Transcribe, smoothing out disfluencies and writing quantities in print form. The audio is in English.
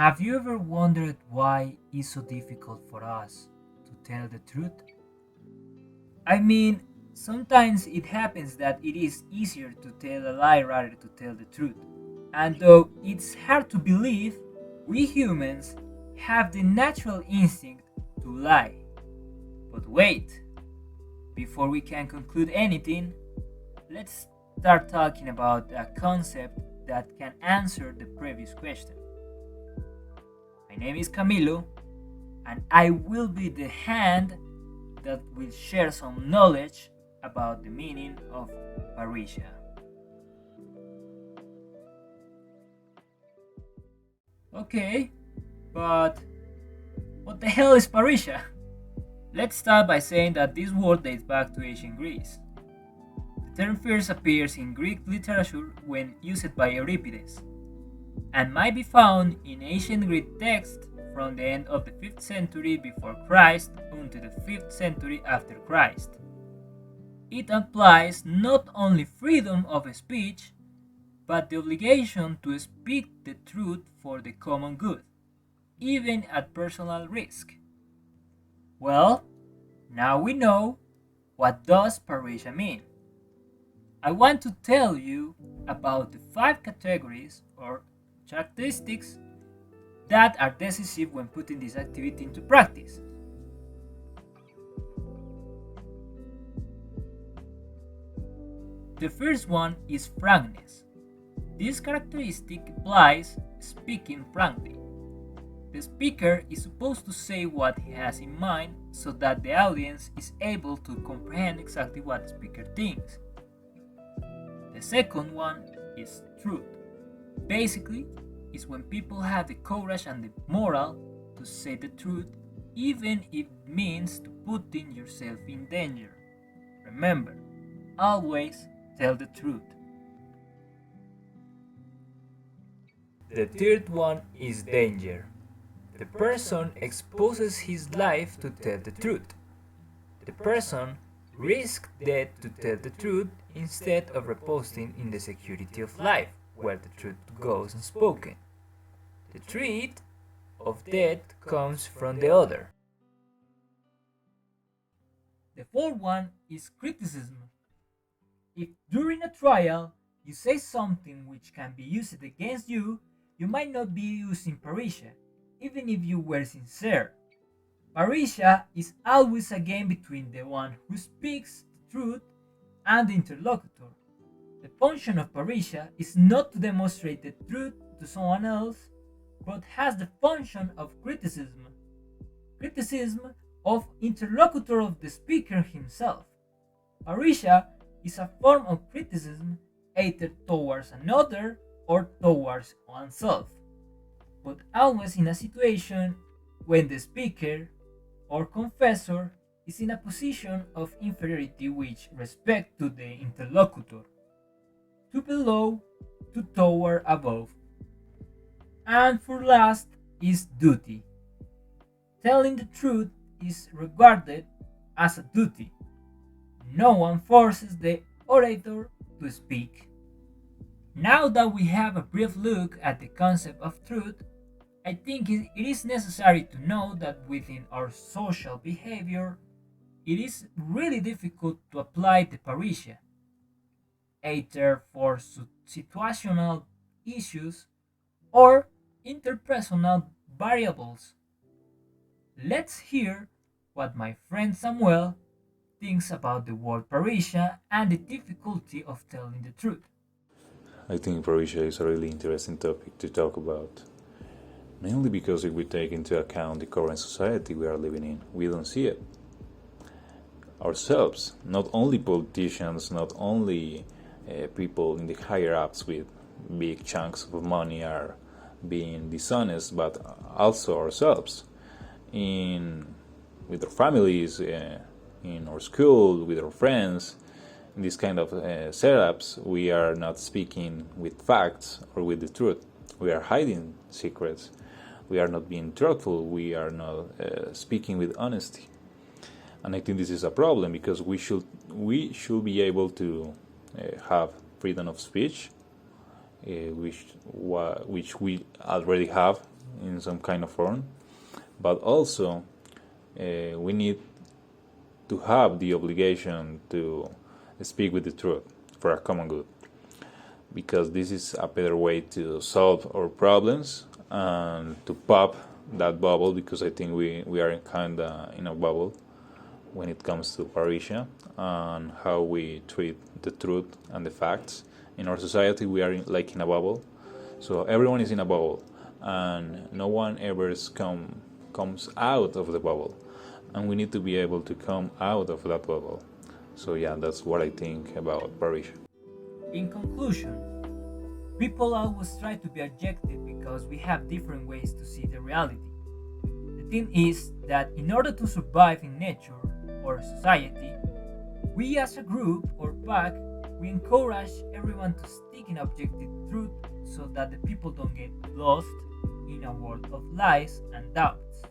Have you ever wondered why it's so difficult for us to tell the truth? I mean, sometimes it happens that it is easier to tell a lie rather to tell the truth. And though it's hard to believe, we humans have the natural instinct to lie. But wait, before we can conclude anything, let's start talking about a concept that can answer the previous question. My name is Camilo, and I will be the hand that will share some knowledge about the meaning of Parrhesia. Okay, but what the hell is Parrhesia? Let's start by saying that this word dates back to ancient Greece. The term first appears in Greek literature when used by Euripides, and might be found in ancient Greek texts from the end of the 5th century before Christ until the 5th century after Christ. It implies not only freedom of speech, but the obligation to speak the truth for the common good, even at personal risk. Well, now we know what does Parrhesia mean. I want to tell you about the 5 categories or characteristics that are decisive when putting this activity into practice. The first one is frankness. This characteristic implies speaking frankly. The speaker is supposed to say what he has in mind so that the audience is able to comprehend exactly what the speaker thinks. The second one is truth. Basically, it's when people have the courage and the moral to say the truth, even if it means putting yourself in danger. Remember, always tell the truth. The third one is danger. The person exposes his life to tell the truth. The person risks death to tell the truth instead of reposing in the security of life, where the truth goes unspoken. The threat of death comes from the other. The fourth one is criticism. If during a trial you say something which can be used against you, you might not be using Parrhesia, even if you were sincere. Parrhesia is always a game between the one who speaks the truth and the interlocutor. The function of Parrhesia is not to demonstrate the truth to someone else, but has the function of criticism. Criticism of interlocutor of the speaker himself. Parrhesia is a form of criticism either towards another or towards oneself, but always in a situation when the speaker or confessor is in a position of inferiority with respect to the interlocutor, to below, to toward above. And for last is duty. Telling the truth is regarded as a duty. No one forces the orator to speak. Now that we have a brief look at the concept of truth, I think it is necessary to know that within our social behavior, it is really difficult to apply the Parrhesia, either for situational issues or interpersonal variables. Let's hear what my friend Samuel thinks about the word Parrhesia and the difficulty of telling the truth. I think Parrhesia is a really interesting topic to talk about, mainly because if we take into account the current society we are living in, we don't see it ourselves. Not only politicians, not only people in the higher ups with big chunks of money are being dishonest, but also ourselves in with our families, in our school, with our friends. In this kind of setups, we are not speaking with facts or with the truth. We are hiding secrets. We are not being truthful. We are not speaking with honesty. And I think this is a problem because we should be able to have freedom of speech, which we already have in some kind of form, but also we need to have the obligation to speak with the truth for a common good, because this is a better way to solve our problems and to pop that bubble, because I think we are kind of in a bubble when it comes to Parrhesia and how we treat the truth and the facts. In our society, we are like in a bubble, so everyone is in a bubble, and no one ever comes out of the bubble, and we need to be able to come out of that bubble. So yeah, that's what I think about Parrhesia. In conclusion, people always try to be objective because we have different ways to see the reality. The thing is that in order to survive in nature or society, we as a group or pack, we encourage everyone to stick in objective truth so that the people don't get lost in a world of lies and doubts.